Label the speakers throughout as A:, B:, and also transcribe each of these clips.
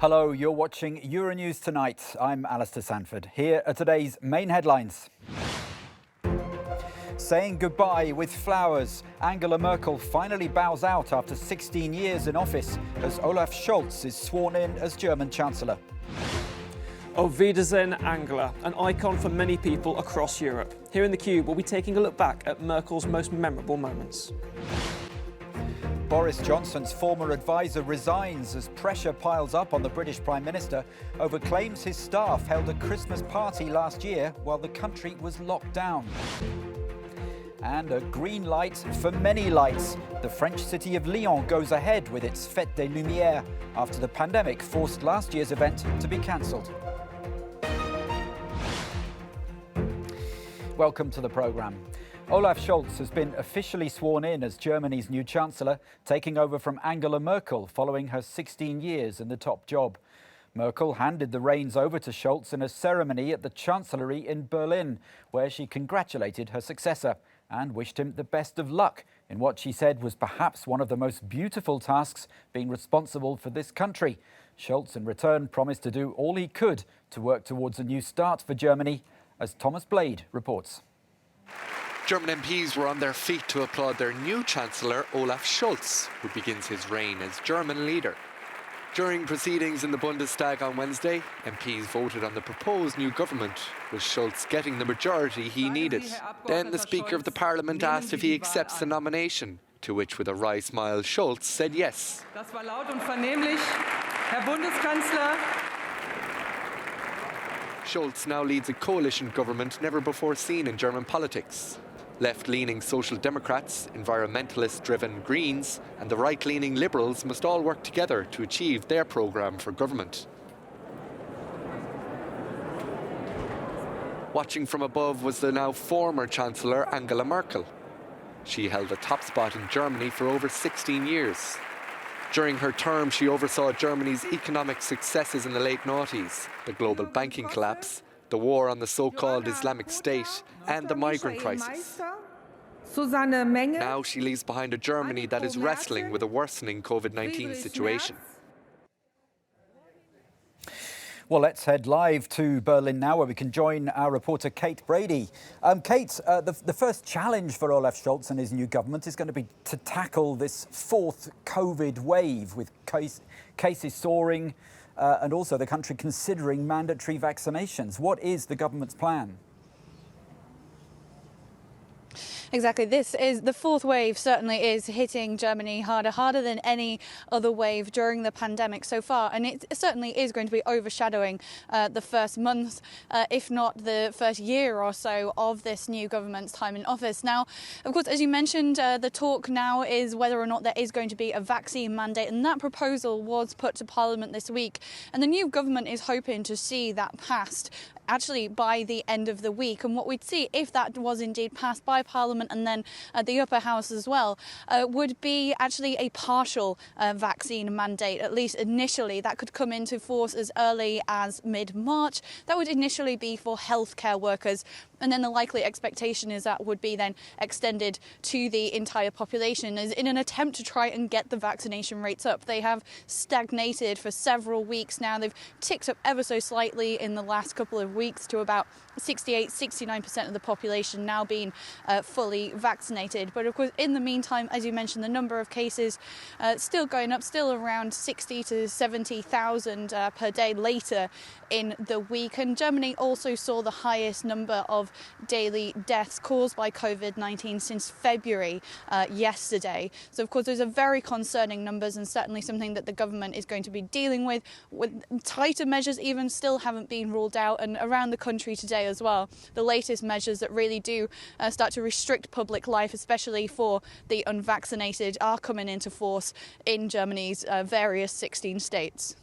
A: Hello, you're watching Euronews Tonight. I'm Alistair Sanford. Here are today's main headlines. Saying goodbye with flowers, Angela Merkel finally bows out after 16 years in office as Olaf Scholz is sworn in as German chancellor.
B: Auf Wiedersehen, Angela, an icon for many people across Europe. Here in the Cube, we'll be taking a look back at Merkel's most memorable moments.
A: Boris Johnson's former advisor resigns as pressure piles up on the British Prime Minister over claims his staff held a Christmas party last year while the country was locked down. And a green light for many lights. The French city of Lyon goes ahead with its Fête des Lumières after the pandemic forced last year's event to be cancelled. Welcome to the programme. Olaf Scholz has been officially sworn in as Germany's new chancellor, taking over from Angela Merkel following her 16 years in the top job. Merkel handed the reins over to Scholz in a ceremony at the Chancellery in Berlin, where she congratulated her successor and wished him the best of luck in what she said was perhaps one of the most beautiful tasks being responsible for this country. Scholz, in return, promised to do all he could to work towards a new start for Germany, as Thomas Blade reports.
C: German MPs were on their feet to applaud their new Chancellor, Olaf Scholz, who begins his reign as German leader. During proceedings in the Bundestag on Wednesday, MPs voted on the proposed new government, with Scholz getting the majority he needed. Then the Speaker of the Parliament asked if he accepts the nomination, to which, with a wry smile, Scholz said yes.
D: Das war laut und vernehmlich, Herr Bundeskanzler.
C: Scholz now leads a coalition government never before seen in German politics. Left-leaning Social Democrats, environmentalist-driven Greens and the right-leaning Liberals must all work together to achieve their programme for government. Watching from above was the now former Chancellor Angela Merkel. She held a top spot in Germany for over 16 years. During her term, she oversaw Germany's economic successes in the late noughties, the global banking collapse, the war on the so-called Islamic State and the migrant crisis. Now she leaves behind a Germany that is wrestling with a worsening COVID-19 situation.
A: Well, let's head live to Berlin now, where we can join our reporter Kate Brady. Kate, the first challenge for Olaf Scholz and his new government is going to be to tackle this fourth COVID wave with cases soaring and also the country considering mandatory vaccinations. What is the government's plan?
E: Exactly. This is the fourth wave, certainly is hitting Germany harder than any other wave during the pandemic so far. And it certainly is going to be overshadowing the first month, if not the first year or so of this new government's time in office. Now, of course, as you mentioned, the talk now is whether or not there is going to be a vaccine mandate. And that proposal was put to Parliament this week. And the new government is hoping to see that passed actually by the end of the week. And what we'd see, if that was indeed passed by Parliament and then the upper house as well, would be actually a partial vaccine mandate, at least initially. That could come into force as early as mid-March. That would initially be for healthcare workers. And then the likely expectation is that would be then extended to the entire population as in an attempt to try and get the vaccination rates up. They have stagnated for several weeks now. They've ticked up ever so slightly in the last couple of weeks to about 69% of the population now being fully vaccinated. But of course, in the meantime, as you mentioned, the number of cases still going up, still around 60 to 70,000 per day later in the week. And Germany also saw the highest number of daily deaths caused by COVID-19 since February yesterday. So of course, those are very concerning numbers and certainly something that the government is going to be dealing with tighter measures even still haven't been ruled out. And around the country today as well, the latest measures that really do start to restrict public life, especially for the unvaccinated, are coming into force in Germany's various 16 states.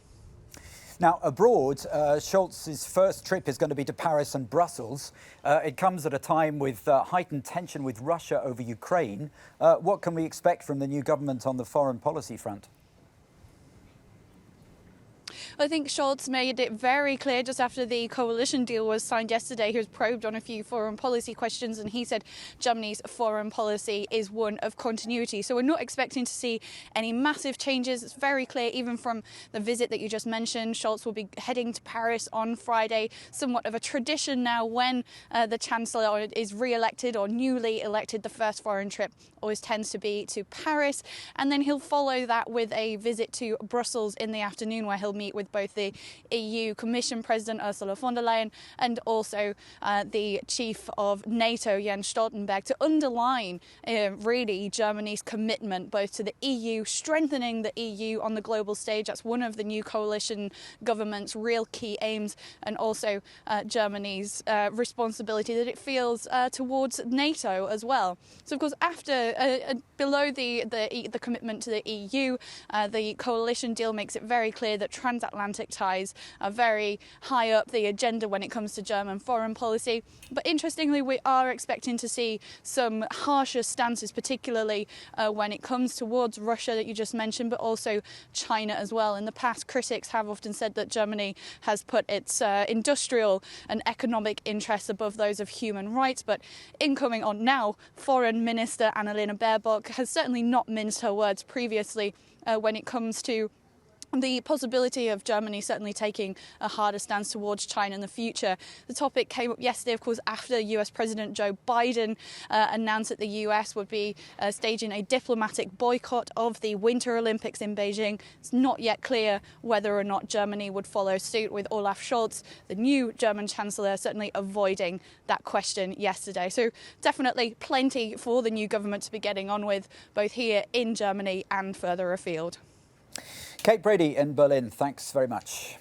A: Now, abroad, Scholz's first trip is going to be to Paris and Brussels. It comes at a time with heightened tension with Russia over Ukraine. What can we expect from the new government on the foreign policy front?
E: I think Scholz made it very clear just after the coalition deal was signed yesterday. He was probed on a few foreign policy questions, and he said Germany's foreign policy is one of continuity. So we're not expecting to see any massive changes. It's very clear, even from the visit that you just mentioned. Scholz will be heading to Paris on Friday, somewhat of a tradition now when the chancellor is re-elected or newly elected. The first foreign trip always tends to be to Paris, and then he'll follow that with a visit to Brussels in the afternoon, where he'll meet with both the EU Commission President Ursula von der Leyen and also the chief of NATO Jens Stoltenberg, to underline really Germany's commitment both to the EU, strengthening the EU on the global stage. That's one of the new coalition government's real key aims, and also Germany's responsibility that it feels towards NATO as well. So of course, after below the commitment to the EU, the coalition deal makes it very clear that transatlantic ties are very high up the agenda when it comes to German foreign policy. But interestingly, we are expecting to see some harsher stances, particularly when it comes towards Russia that you just mentioned, but also China as well. In the past, critics have often said that Germany has put its industrial and economic interests above those of human rights. But incoming on now, Foreign Minister Annalena Baerbock has certainly not minced her words previously when it comes to the possibility of Germany certainly taking a harder stance towards China in the future. The topic came up yesterday, of course, after US President Joe Biden announced that the US would be staging a diplomatic boycott of the Winter Olympics in Beijing. It's not yet clear whether or not Germany would follow suit, with Olaf Scholz, the new German chancellor, certainly avoiding that question yesterday. So definitely plenty for the new government to be getting on with, both here in Germany and further afield.
A: Kate Brady in Berlin, thanks very much.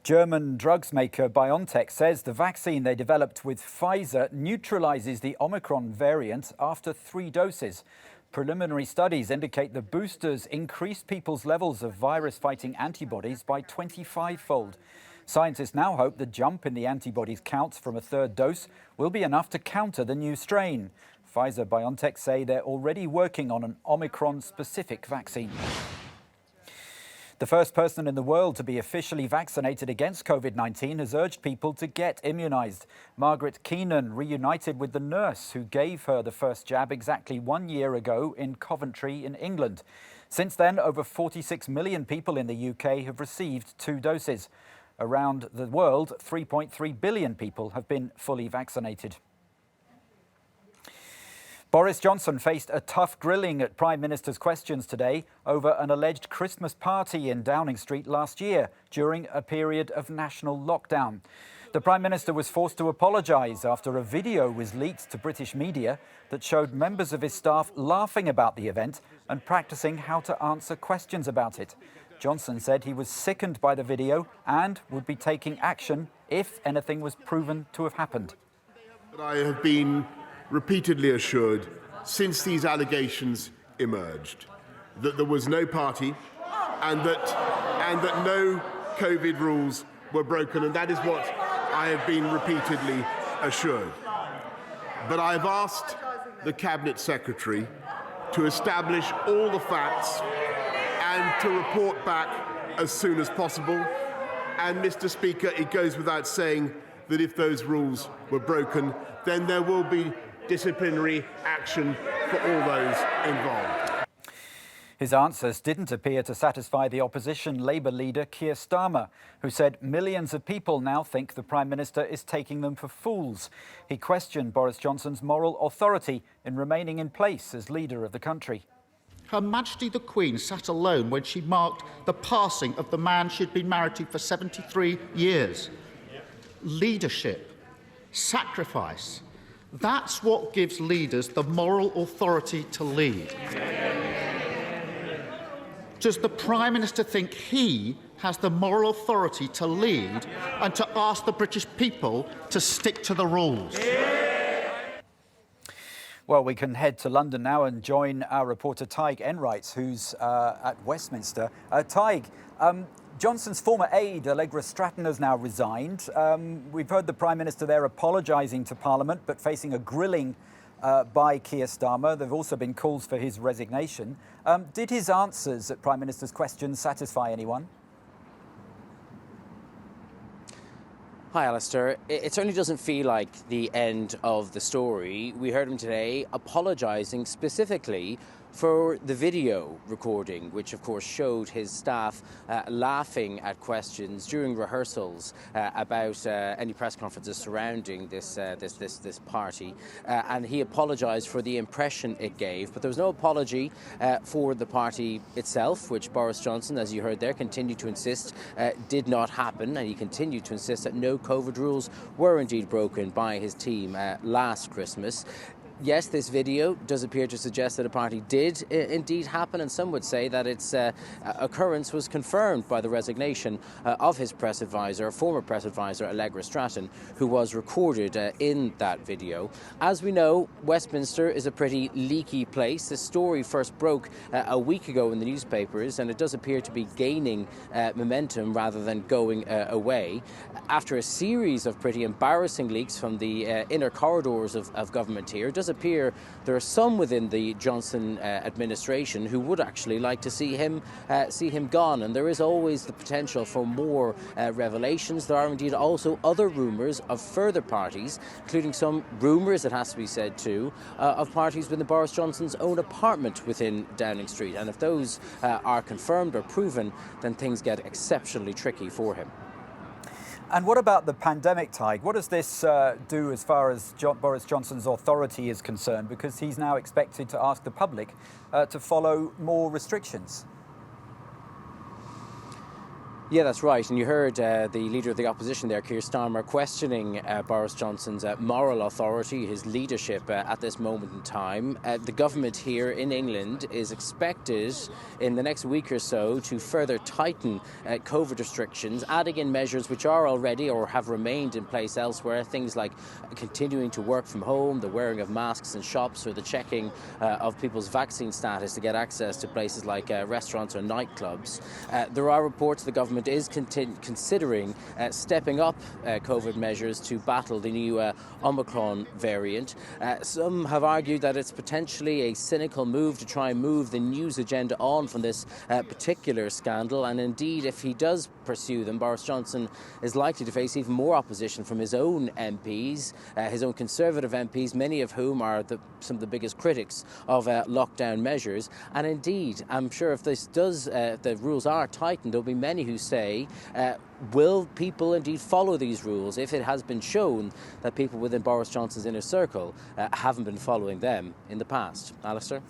A: German drugs maker BioNTech says the vaccine they developed with Pfizer neutralizes the Omicron variant after 3 doses. Preliminary studies indicate the boosters increased people's levels of virus-fighting antibodies by 25-fold. Scientists now hope the jump in the antibodies counts from a 3rd dose will be enough to counter the new strain. Pfizer-BioNTech say they're already working on an Omicron-specific vaccine. The first person in the world to be officially vaccinated against COVID-19 has urged people to get immunised. Margaret Keenan reunited with the nurse who gave her the first jab exactly 1 year ago in Coventry in England. Since then, over 46 million people in the UK have received 2 doses. Around the world, 3.3 billion people have been fully vaccinated. Boris Johnson faced a tough grilling at Prime Minister's questions today over an alleged Christmas party in Downing Street last year during a period of national lockdown. The Prime Minister was forced to apologise after a video was leaked to British media that showed members of his staff laughing about the event and practising how to answer questions about it. Johnson said he was sickened by the video and would be taking action if anything was proven to have happened.
F: I have been repeatedly assured since these allegations emerged that there was no party and that no COVID rules were broken, and that is what I have been repeatedly assured. But I have asked the Cabinet Secretary to establish all the facts and to report back as soon as possible. And, Mr. Speaker, it goes without saying that if those rules were broken, then there will be disciplinary action for all those involved.
A: His answers didn't appear to satisfy the opposition Labour leader Keir Starmer, who said millions of people now think the Prime Minister is taking them for fools. He questioned Boris Johnson's moral authority in remaining in place as leader of the country.
G: Her Majesty the Queen sat alone when she marked the passing of the man she'd been married to for 73 years. Leadership, sacrifice, that's what gives leaders the moral authority to lead. Does the Prime Minister think he has the moral authority to lead and to ask the British people to stick to the rules?
A: Well, we can head to London now and join our reporter Tig Enright, who's at Westminster. Tig, Johnson's former aide, Allegra Stratton, has now resigned. We've heard the Prime Minister there apologising to Parliament, but facing a grilling by Keir Starmer. There have also been calls for his resignation. Did his answers at Prime Minister's questions satisfy anyone?
H: Hi, Alistair. It certainly doesn't feel like the end of the story. We heard him today apologising specifically for the video recording, which of course showed his staff laughing at questions during rehearsals about any press conferences surrounding this party, and he apologised for the impression it gave. But there was no apology for the party itself, which Boris Johnson, as you heard there, continued to insist did not happen, and he continued to insist that no COVID rules were indeed broken by his team last Christmas. Yes, this video does appear to suggest that a party did indeed happen, and some would say that its occurrence was confirmed by the resignation of his press advisor, former press advisor Allegra Stratton, who was recorded in that video. As we know, Westminster is a pretty leaky place. This story first broke a week ago in the newspapers, and it does appear to be gaining momentum rather than going away. After a series of pretty embarrassing leaks from the inner corridors of government here, it does appear there are some within the Johnson administration who would actually like to see him gone, and there is always the potential for more revelations. There are indeed also other rumours of further parties, including some rumours, it has to be said too, of parties within Boris Johnson's own apartment within Downing Street, and if those are confirmed or proven, then things get exceptionally tricky for him.
A: And what about the pandemic, Tig? What does this do as far as Boris Johnson's authority is concerned? Because he's now expected to ask the public to follow more restrictions.
H: Yeah, that's right. And you heard the leader of the opposition there, Keir Starmer, questioning Boris Johnson's moral authority, his leadership at this moment in time. The government here in England is expected in the next week or so to further tighten COVID restrictions, adding in measures which are already or have remained in place elsewhere, things like continuing to work from home, the wearing of masks in shops, or the checking of people's vaccine status to get access to places like restaurants or nightclubs. There are reports the government is considering stepping up COVID measures to battle the new Omicron variant. Some have argued that it's potentially a cynical move to try and move the news agenda on from this particular scandal, and indeed if he does pursue them, Boris Johnson is likely to face even more opposition from his own MPs, his own Conservative MPs, many of whom are some of the biggest critics of lockdown measures. And indeed, I'm sure if this does, the rules are tightened, there'll be many who say, will people indeed follow these rules if it has been shown that people within Boris Johnson's inner circle haven't been following them in the past? Alistair?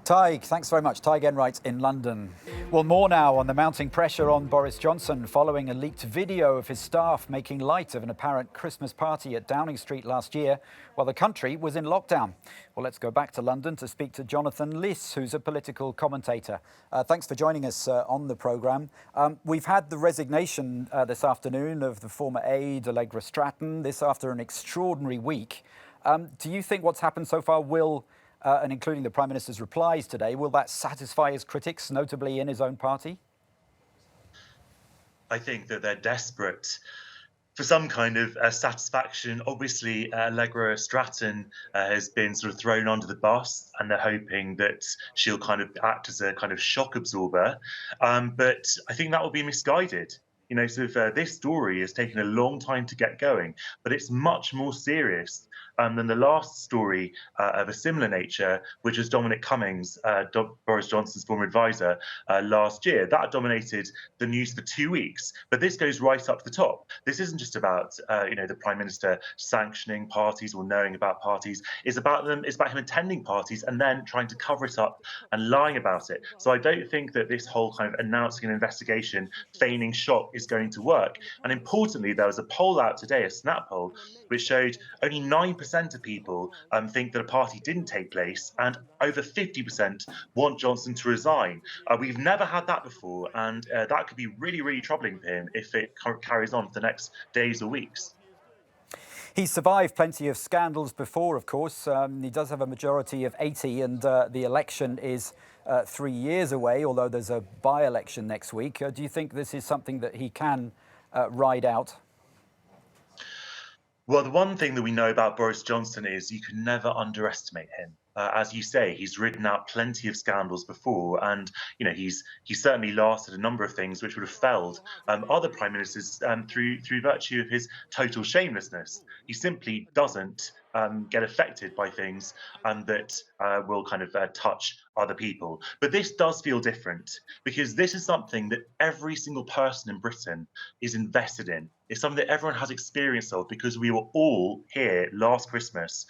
A: Tig, thanks very much. Tig Enright in London. Well, more now on the mounting pressure on Boris Johnson following a leaked video of his staff making light of an apparent Christmas party at Downing Street last year while the country was in lockdown. Well, let's go back to London to speak to Jonathan Liss, who's a political commentator. Thanks for joining us on the programme. We've had the resignation this afternoon of the former aide, Allegra Stratton, this after an extraordinary week. Do you think what's happened so far will and including the Prime Minister's replies today, will that satisfy his critics, notably in his own party?
I: I think that they're desperate for some kind of satisfaction. Obviously, Allegra Stratton has been sort of thrown under the bus, and they're hoping that she'll kind of act as a kind of shock absorber. But I think that will be misguided. You know, sort of this story has taken a long time to get going, but it's much more serious than the last story of a similar nature, which was Dominic Cummings, Boris Johnson's former advisor, last year. That dominated the news for 2 weeks. But this goes right up to the top. This isn't just about the Prime Minister sanctioning parties or knowing about parties. It's about him attending parties and then trying to cover it up and lying about it. So I don't think that this whole kind of announcing an investigation, feigning shock, is going to work. And importantly, there was a poll out today, a Snap poll, which showed only 9% of people think that a party didn't take place, and over 50% want Johnson to resign. We've never had that before, and that could be really, really troubling for him if it carries on for the next days or weeks.
A: He's survived plenty of scandals before, of course. He does have a majority of 80, and the election is 3 years away, although there's a by-election next week. Do you think this is something that he can ride out?
I: Well, the one thing that we know about Boris Johnson is you can never underestimate him. As you say, he's ridden out plenty of scandals before, and he's certainly lasted a number of things which would have felled other prime ministers through virtue of his total shamelessness. He simply doesn't get affected by things that will kind of touch other people. But this does feel different because this is something that every single person in Britain is invested in. It's something that everyone has experience of because we were all here last Christmas.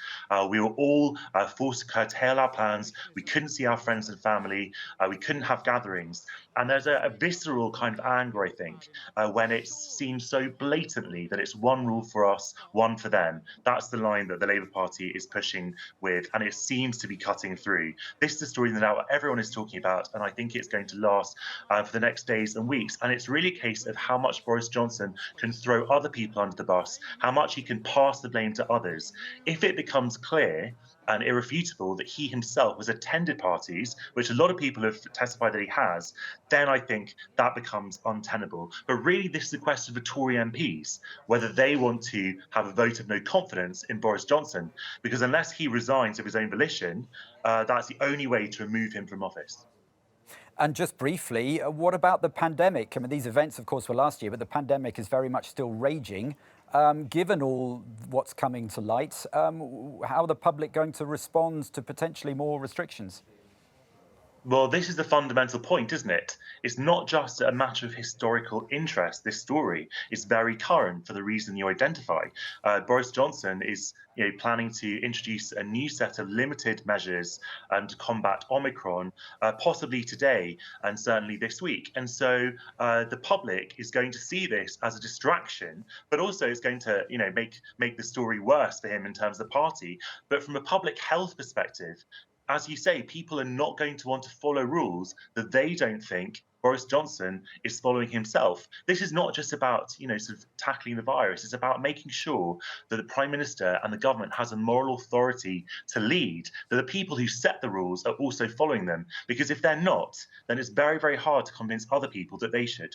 I: We were all forced to curtail our plans. We couldn't see our friends and family. We couldn't have gatherings. And there's a visceral kind of anger, I think, when it seems so blatantly that it's one rule for us, one for them. That's the line that the Labour Party is pushing with, and it seems to be cutting through. This is a story that now everyone is talking about, and I think it's going to last for the next days and weeks. And it's really a case of how much Boris Johnson can throw other people under the bus, how much he can pass the blame to others. If it becomes clear and irrefutable that he himself has attended parties, which a lot of people have testified that he has, then I think that becomes untenable. But really, this is a question for Tory MPs, whether they want to have a vote of no confidence in Boris Johnson, because unless he resigns of his own volition, that's the only way to remove him from office.
A: And just briefly, what about the pandemic? I mean, these events, of course, were last year, but the pandemic is very much still raging. Given all what's coming to light, how are the public going to respond to potentially more restrictions?
I: Well, this is the fundamental point, isn't it? It's not just a matter of historical interest, this story. It's very current for the reason you identify. Boris Johnson is planning to introduce a new set of limited measures to combat Omicron, possibly today and certainly this week. And so the public is going to see this as a distraction, but also it's going to make the story worse for him in terms of the party. But from a public health perspective, as you say, people are not going to want to follow rules that they don't think Boris Johnson is following himself. This is not just about, sort of tackling the virus. It's about making sure that the Prime Minister and the government has a moral authority to lead, that the people who set the rules are also following them. Because if they're not, then it's very, very hard to convince other people that they should.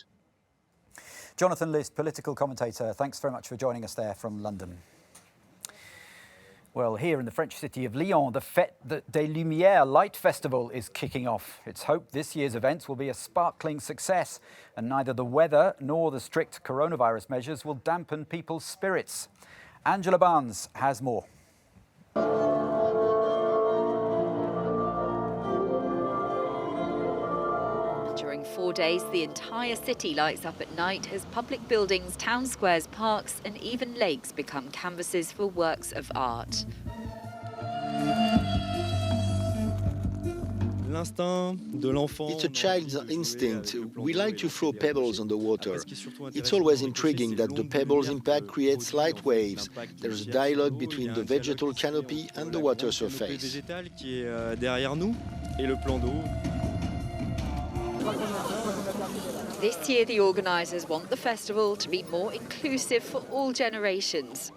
A: Jonathan List, political commentator, thanks very much for joining us there from London. Well, here in the French city of Lyon, the Fête des Lumières Light Festival is kicking off. It's hoped this year's events will be a sparkling success, and neither the weather nor the strict coronavirus measures will dampen people's spirits. Angela Barnes has more.
J: During 4 days, the entire city lights up at night as public buildings, town squares, parks and even lakes become canvases for works of art.
K: It's a child's instinct. We like to throw pebbles on the water. It's always intriguing that the pebbles' impact creates light waves. There's a dialogue between the vegetal canopy and the water surface.
J: This year, the organisers want the festival to be more inclusive for all generations.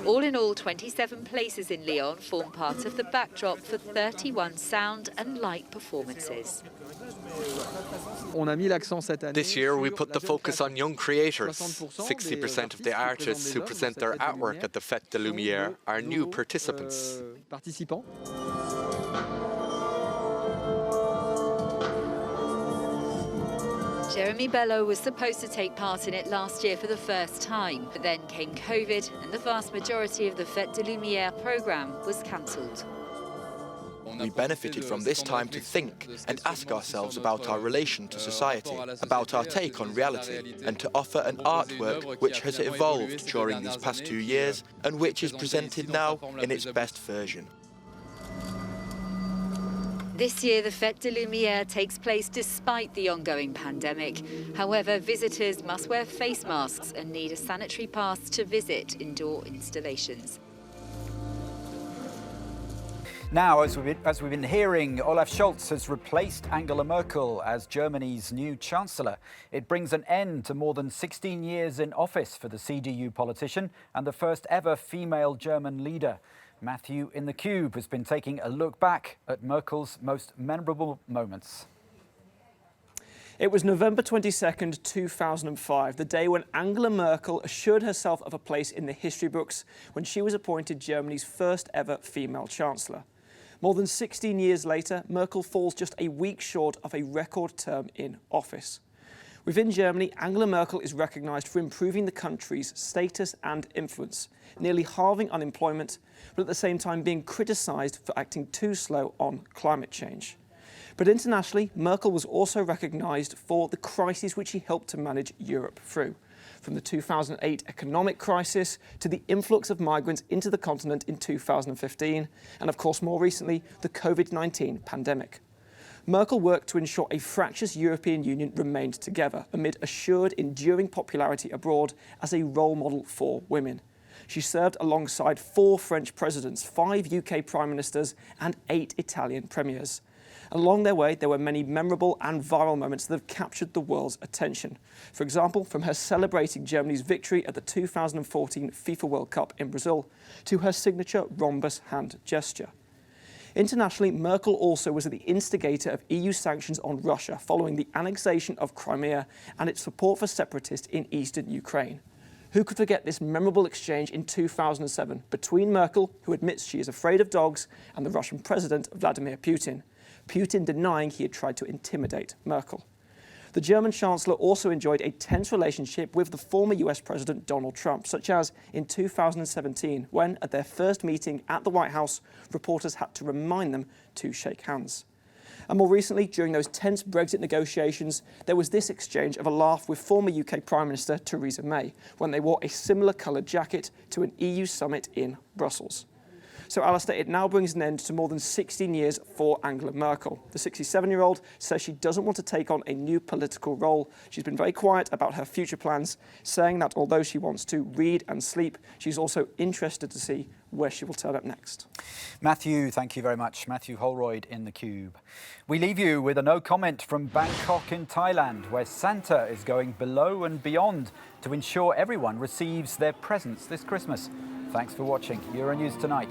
J: All in all, 27 places in Lyon form part of the backdrop for 31 sound and light performances.
C: This year we put the focus on young creators. 60% of the artists who present their artwork at the Fête des Lumières are new participants.
J: Jeremy Bello was supposed to take part in it last year for the first time, but then came COVID and the vast majority of the Fête des Lumières programme was cancelled.
L: We benefited from this time to think and ask ourselves about our relation to society, about our take on reality, and to offer an artwork which has evolved during these past 2 years and which is presented now in its best version.
J: This year, the Fête des Lumières takes place despite the ongoing pandemic. However, visitors must wear face masks and need a sanitary pass to visit indoor installations.
A: Now, as we've been hearing, Olaf Scholz has replaced Angela Merkel as Germany's new chancellor. It brings an end to more than 16 years in office for the CDU politician and the first ever female German leader. Matthew in the Cube has been taking a look back at Merkel's most memorable moments.
B: It was November 22nd, 2005, the day when Angela Merkel assured herself of a place in the history books when she was appointed Germany's first ever female chancellor. More than 16 years later, Merkel falls just a week short of a record term in office. Within Germany, Angela Merkel is recognised for improving the country's status and influence, nearly halving unemployment, but at the same time being criticised for acting too slow on climate change. But internationally, Merkel was also recognised for the crises which she helped to manage Europe through, from the 2008 economic crisis to the influx of migrants into the continent in 2015, and of course more recently, the COVID-19 pandemic. Merkel worked to ensure a fractious European Union remained together amid assured enduring popularity abroad as a role model for women. She served alongside 4 French presidents, 5 UK prime ministers and 8 Italian premiers. Along their way, there were many memorable and viral moments that have captured the world's attention. For example, from her celebrating Germany's victory at the 2014 FIFA World Cup in Brazil to her signature rhombus hand gesture. Internationally, Merkel also was the instigator of EU sanctions on Russia following the annexation of Crimea and its support for separatists in eastern Ukraine. Who could forget this memorable exchange in 2007 between Merkel, who admits she is afraid of dogs, and the Russian President Vladimir Putin? Putin denying he had tried to intimidate Merkel. The German Chancellor also enjoyed a tense relationship with the former US President Donald Trump, such as in 2017, when, at their first meeting at the White House, reporters had to remind them to shake hands. And more recently, during those tense Brexit negotiations, there was this exchange of a laugh with former UK Prime Minister Theresa May, when they wore a similar coloured jacket to an EU summit in Brussels. So, Alistair, it now brings an end to more than 16 years for Angela Merkel. The 67-year-old says she doesn't want to take on a new political role. She's been very quiet about her future plans, saying that although she wants to read and sleep, she's also interested to see where she will turn up next.
A: Matthew, thank you very much. Matthew Holroyd in the Cube. We leave you with a no comment from Bangkok in Thailand, where Santa is going below and beyond to ensure everyone receives their presents this Christmas. Thanks for watching Euronews Tonight.